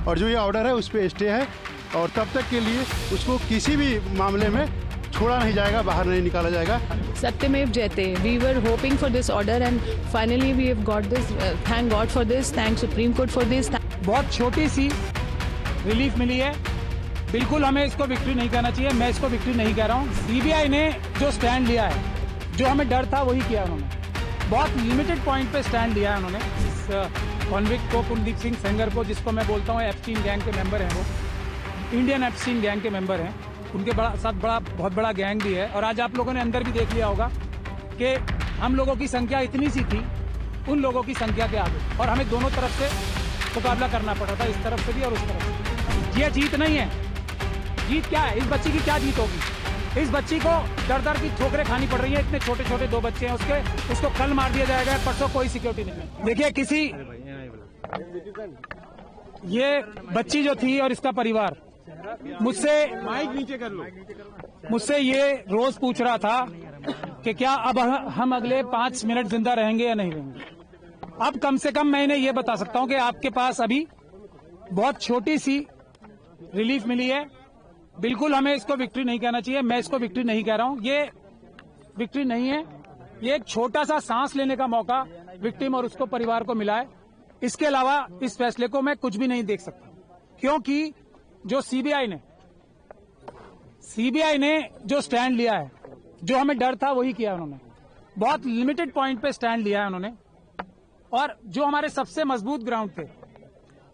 और जो ये ऑर्डर है उस पर स्टे है और तब तक के लिए उसको किसी भी मामले में छोड़ा नहीं जाएगा, बाहर नहीं निकाला जाएगा। Satyamev Jayate. We were hoping for this order and finally we have got this. Thank God for this. Thank Supreme Court for this. बहुत छोटी सी रिलीफ मिली है। बिल्कुल हमें इसको विक्ट्री नहीं कहना चाहिए, मैं इसको विक्ट्री नहीं कह रहा हूँ। सीबीआई ने जो स्टैंड लिया है, जो हमें डर था वही किया उन्होंने। बहुत लिमिटेड पॉइंट पे स्टैंड लिया है उन्होंने। इस कॉन्विक्ट को, कुलदीप सिंह सेंगर को, जिसको मैं बोलता हूँ एप्स्टीन गैंग के मेंबर हैं, वो इंडियन एप्स्टीन गैंग के मेंबर हैं, उनके साथ बहुत बड़ा गैंग भी है। और आज आप लोगों ने अंदर भी देख लिया होगा कि हम लोगों की संख्या इतनी सी थी उन लोगों की संख्या के आगे, और हमें दोनों तरफ से मुकाबला करना पड़ा था, इस तरफ से भी और उस तरफ से। ये जीत नहीं है। जीत क्या है? इस बच्ची की क्या जीत होगी? इस बच्ची को दर की ठोकरें खानी पड़ रही है। इतने छोटे छोटे 2 बच्चे हैं उसको कल मार दिया जाएगा, परसों कोई सिक्योरिटी नहीं है। देखिए किसी ये बच्ची जो थी और इसका परिवार मुझसे माइक नीचे कर लो, मुझसे ये रोज पूछ रहा था कि क्या अब हम अगले 5 मिनट जिंदा रहेंगे या नहीं रहेंगे। अब कम से कम मैं इन्हें ये बता सकता हूं कि आपके पास अभी बहुत छोटी सी रिलीफ मिली है। बिल्कुल हमें इसको विक्ट्री नहीं कहना चाहिए, मैं इसको विक्ट्री नहीं कह रहा हूं। ये विक्ट्री नहीं है, ये एक छोटा सा सांस लेने का मौका विक्टिम और उसको परिवार को मिला है। इसके अलावा इस फैसले को मैं कुछ भी नहीं देख सकता, क्योंकि जो सीबीआई ने जो स्टैंड लिया है, जो हमें डर था वही किया उन्होंने। बहुत लिमिटेड पॉइंट पे स्टैंड लिया है उन्होंने, और जो हमारे सबसे मजबूत ग्राउंड थे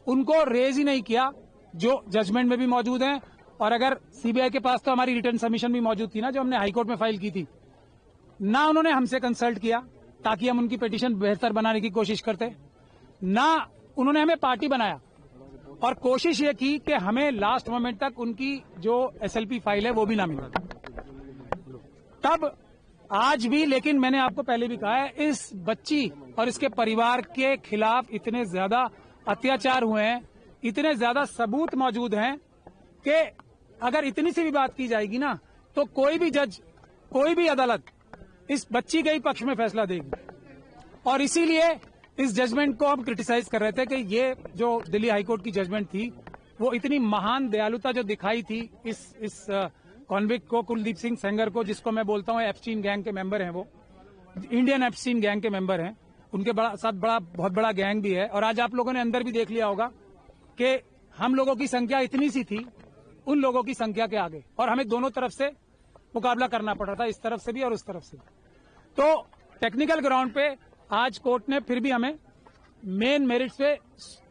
उनको रेज ही नहीं किया, जो जजमेंट में भी मौजूद हैं। और अगर सीबीआई के पास तो हमारी रिटर्न सबमिशन भी मौजूद थी ना, जो हमने हाईकोर्ट में फाइल की थी, ना उन्होंने हमसे कंसल्ट किया ताकि हम उनकी पिटीशन बेहतर बनाने की कोशिश करते, ना उन्होंने हमें पार्टी बनाया, और कोशिश ये की कि हमें लास्ट मोमेंट तक उनकी जो एसएलपी फाइल है वो भी ना मिले। तब आज भी, लेकिन मैंने आपको पहले भी कहा है, इस बच्ची और इसके परिवार के खिलाफ इतने ज्यादा अत्याचार हुए हैं, इतने ज्यादा सबूत मौजूद हैं कि अगर इतनी सी भी बात की जाएगी ना, तो कोई भी जज, कोई भी अदालत इस बच्ची के ही पक्ष में फैसला देगी। और इसीलिए इस जजमेंट को हम क्रिटिसाइज कर रहे थे कि ये जो दिल्ली हाईकोर्ट की जजमेंट थी, वो इतनी महान दयालुता जो दिखाई थी इस कॉन्विक्ट को, कुलदीप सिंह सेंगर को, जिसको मैं बोलता हूँ एप्स्टीन गैंग के मेंबर हैं, वो इंडियन एप्स्टीन गैंग के मेंबर हैं, उनके साथ बहुत बड़ा गैंग भी है। और आज आप लोगों ने अंदर भी देख लिया होगा कि हम लोगों की संख्या इतनी सी थी उन लोगों की संख्या के आगे, और हमें दोनों तरफ से मुकाबला करना पड़ रहा था, इस तरफ से भी और उस तरफ से। तो टेक्निकल ग्राउंड पे आज कोर्ट ने फिर भी हमें मेन मेरिट्स पे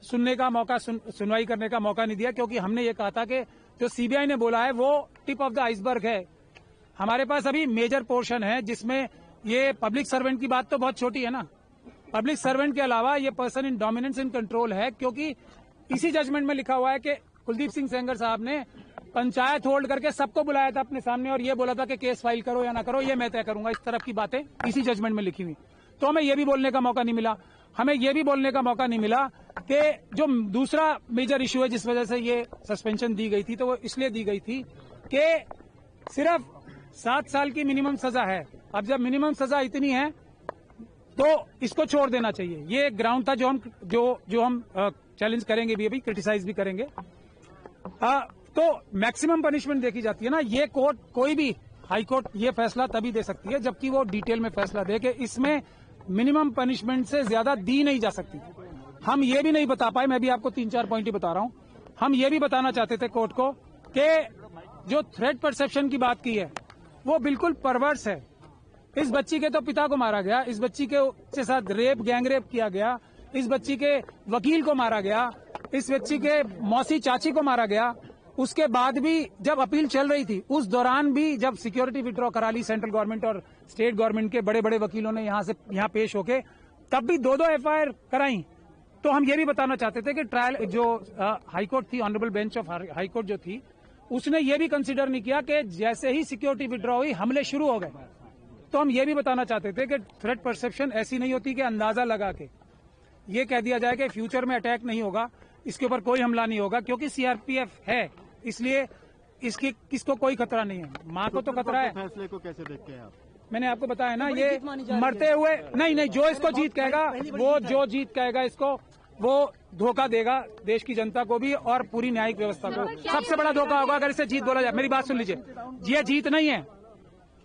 सुनने का मौका, सुनवाई करने का मौका नहीं दिया, क्योंकि हमने ये कहा था कि जो सीबीआई ने बोला है वो टिप ऑफ द आइसबर्ग है। हमारे पास अभी मेजर पोर्शन है, जिसमें ये पब्लिक सर्वेंट की बात तो बहुत छोटी है ना। पब्लिक सर्वेंट के अलावा ये person in dominance in control है, क्योंकि इसी जजमेंट में लिखा हुआ है कि कुलदीप सिंह सेंगर साहब ने पंचायत होल्ड करके सबको बुलाया था अपने सामने और ये बोला था कि केस फाइल करो या ना करो, ये मैं तय करूंगा। इस तरफ की बातें इसी जजमेंट में लिखी हुई। तो हमें ये भी बोलने का मौका नहीं मिला। हमें ये भी बोलने का मौका नहीं मिला कि जो दूसरा मेजर इशू है जिस वजह से ये सस्पेंशन दी गई थी, तो वो इसलिए दी गई थी कि सिर्फ 7 साल की मिनिमम सजा है। अब जब मिनिमम सजा इतनी है तो इसको छोड़ देना चाहिए। ये ग्राउंड था जो हम चैलेंज करेंगे भी, अभी क्रिटिसाइज भी करेंगे। तो मैक्सिमम पनिशमेंट देखी जाती है ना। ये कोर्ट, कोई भी हाई कोर्ट ये फैसला तभी दे सकती है जबकि वो डिटेल में फैसला दे कि इसमें मिनिमम पनिशमेंट से ज्यादा दी नहीं जा सकती। हम ये भी नहीं बता पाए, मैं भी आपको 3-4 पॉइंट ही बता रहा हूं। हम ये भी बताना चाहते थे कोर्ट को कि जो थ्रेट परसेप्शन की बात की है वो बिल्कुल परवर्स है। इस बच्ची के तो पिता को मारा गया, इस बच्ची के साथ रेप, गैंग रेप किया गया, इस बच्ची के वकील को मारा गया, इस बच्ची के मौसी चाची को मारा गया। उसके बाद भी जब अपील चल रही थी उस दौरान भी जब सिक्योरिटी विड्रॉ करा ली सेंट्रल गवर्नमेंट और स्टेट गवर्नमेंट के बड़े बड़े वकीलों ने यहाँ पेश होके, तब भी 2-2 एफआईआर कराई। तो हम ये भी बताना चाहते थे कि ट्रायल जो हाईकोर्ट थी, ऑनरेबल बेंच ऑफ हाईकोर्ट जो थी, उसने ये भी कंसिडर नहीं किया कि जैसे ही सिक्योरिटी विड्रॉ हुई हमले शुरू हो गए। तो हम ये भी बताना चाहते थे कि थ्रेट परसेप्शन ऐसी नहीं होती कि अंदाजा लगा के ये कह दिया जाए कि फ्यूचर में अटैक नहीं होगा, इसके ऊपर कोई हमला नहीं होगा, क्योंकि सीआरपीएफ है इसलिए इसको कोई खतरा नहीं है। माँ को तो खतरा है। फैसले को कैसे देखते हैं आप? मैंने आपको बताया ना, ये मरते हुए नहीं, जो इसको जीत कहेगा, वो जो जीत कहेगा इसको वो धोखा देगा देश की जनता को भी और पूरी न्यायिक व्यवस्था को। सबसे बड़ा धोखा होगा अगर इसे जीत बोला जाए। मेरी बात सुन लीजिए, ये जीत नहीं है।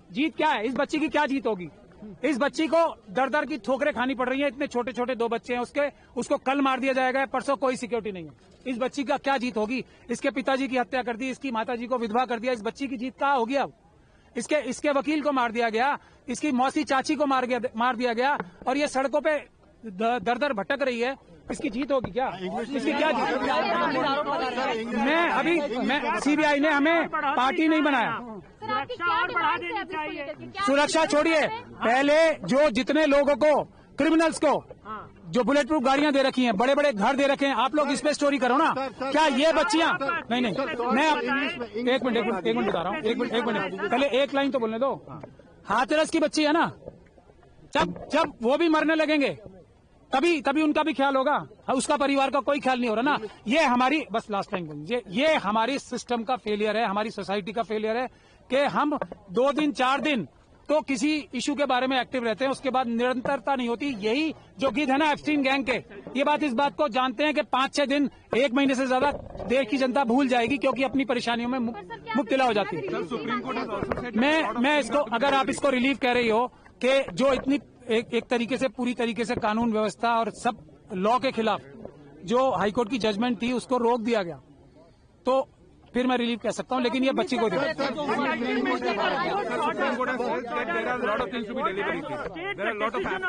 जीत क्या है? इस बच्ची की क्या जीत होगी? इस बच्ची को दर दर की ठोकरें खानी पड़ रही हैं। इतने छोटे छोटे 2 बच्चे हैं उसको कल मार दिया जाएगा, परसों कोई सिक्योरिटी नहीं है। इस बच्ची का क्या जीत होगी? इसके पिताजी की हत्या कर दी, इसकी माताजी को विधवा कर दिया। इस बच्ची की जीत कहाँ होगी अब? इसके वकील को मार दिया गया, इसकी मौसी चाची को मार दिया गया और ये सड़कों पे दर दर भटक रही है। इसकी जीत होगी क्या? इसकी क्या जीत? मैं सीबीआई ने हमें पार्टी नहीं बनाया। सुरक्षा छोड़िए, पहले जो जितने लोगों को, क्रिमिनल्स को जो बुलेट प्रूफ गाड़ियां दे रखी हैं, बड़े बड़े घर दे रखे हैं, आप लोग इस पे स्टोरी करो ना। क्या ये बच्चियां? नहीं, मैं एक मिनट बता रहा हूँ। एक मिनट पहले एक लाइन तो बोलने दो। हाथरस की बच्ची है ना, जब वो भी मरने लगेंगे तभी उनका भी ख्याल होगा। उसका परिवार का कोई ख्याल नहीं हो रहा ना। ये हमारी, बस लास्ट टाइम बोलिए, ये हमारी सिस्टम का फेलियर है, हमारी सोसाइटी का फेलियर है कि हम 2 दिन 4 दिन तो किसी इशू के बारे में एक्टिव रहते हैं, उसके बाद निरंतरता नहीं होती। यही जो गीत है ना एप्स्टीन गैंग के, ये इस बात को जानते हैं कि 5-6 दिन, 1 महीने से ज्यादा देश की जनता भूल जाएगी क्योंकि अपनी परेशानियों में मुब्तला हो जाती है। मैं इसको, अगर आप इसको रिलीफ कह रही हो कि जो इतनी एक तरीके से, पूरी तरीके से कानून व्यवस्था और सब लॉ के खिलाफ जो हाईकोर्ट की जजमेंट थी उसको रोक दिया गया, तो फिर मैं रिलीफ कह सकता हूँ। लेकिन ये बच्ची को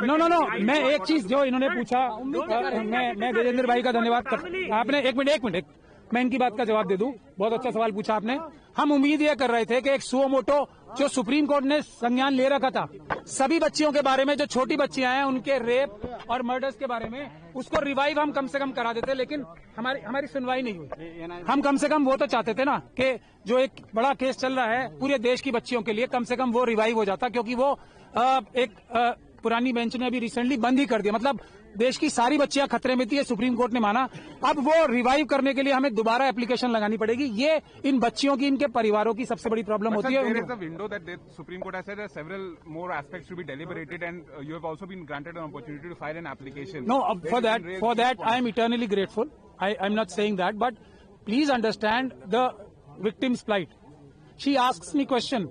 नो, मैं एक चीज जो इन्होंने पूछा, मैं देवेंद्र भाई का धन्यवाद कर, आपने एक मिनट मैं इनकी बात का जवाब दे दूं। बहुत अच्छा सवाल पूछा आपने। हम उम्मीद ये कर रहे थे कि एक सुओ मोटो जो सुप्रीम कोर्ट ने संज्ञान ले रखा था सभी बच्चियों के बारे में, जो छोटी बच्चियां हैं उनके रेप और मर्डर्स के बारे में, उसको रिवाइव हम कम से कम करा देते, लेकिन हमारी सुनवाई नहीं हुई। हम कम से कम वो तो चाहते थे ना कि जो एक बड़ा केस चल रहा है पूरे देश की बच्चियों के लिए, कम से कम वो रिवाइव हो जाता, क्योंकि वो पुरानी बेंच ने अभी रिसेंटली बंद ही कर दिया। मतलब देश की सारी बच्चियां खतरे में थी, ये सुप्रीम कोर्ट ने माना। अब वो रिवाइव करने के लिए हमें दोबारा एप्लीकेशन लगानी पड़ेगी। ये इन बच्चियों की, इनके परिवारों की सबसे बड़ी प्रॉब्लम होती है। Window that supreme court has said several more aspects to be deliberated and you have also been granted an opportunity to file an application. No, for that I am eternally grateful. I'm not saying that, but please understand the victim's plight. She asks me question.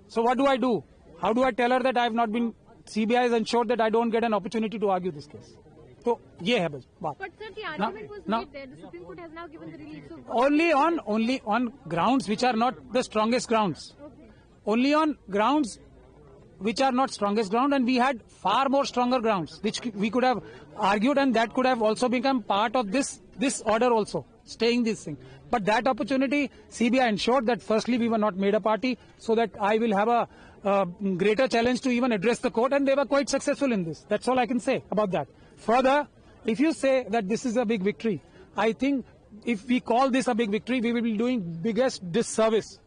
So what do I do? How do I tell her that I have not been, CBI has ensured that I don't get an opportunity to argue this case. तो ये है बस बात। But sir, the argument was made there. The Supreme Court has now given the relief. So only on grounds which are not the strongest grounds. okay. Only on grounds which are not strongest ground, and we had far more stronger grounds which we could have argued, and that could have also become part of this order also, staying this thing. But that opportunity, CBI ensured that firstly we were not made a party, so that I will have a greater challenge to even address the court, and they were quite successful in this. That's all I can say about that. Further, if you say that this is a big victory, I think if we call this a big victory, we will be doing biggest disservice